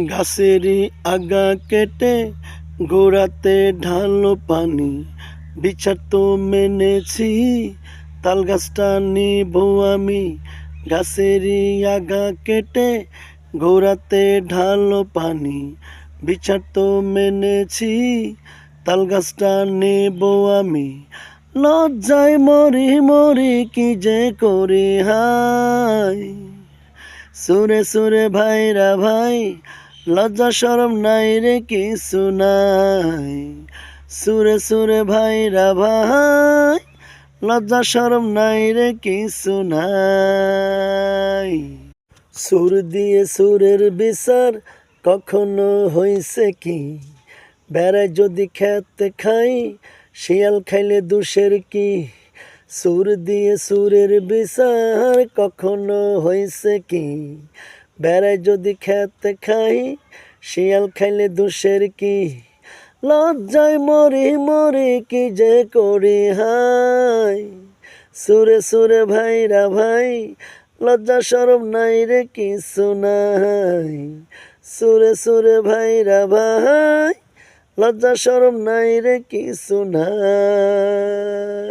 গাছেরই আগা কেটে গোড়াতে ঢালো পানি, বিচার তো মেনেছি তাল গাছটা নিব আমি। গাছেরই আগা কেটে গোড়াতে ঢালো পানি, বিচার তো মেনেছি তাল গাছটা নেব আমি। লজ্জায় মরি মরি কি যে করি হায়, সুরে সুরে ভাইরা ভাই, লজ্জা শরম নাই রে কিছু নাই। সুরে সুরে ভাইরা ভাই, লজ্জা শরম নাই রে কিছু নাই। সুর দিয়ে সুরের বিচার কখনো হইছে কি, বেড়ায় যদি খেতে খাই শিয়াল খাইলে দোষের কি। সুর দিয়ে সুরের বিচার কখনো হইছে কি, বেড়ায় যদি খেতে খাই শিয়াল খাইলে দোষের কি। লজ্জায় মরি মরি কি যে করি হায়, সুরে সুরে ভাইরা ভাই, লজ্জা শরম নাই রে কিছু নাই। সুরে সুরে ভাইরা ভাই, লজ্জা শরম নাই রে কিছু নাই।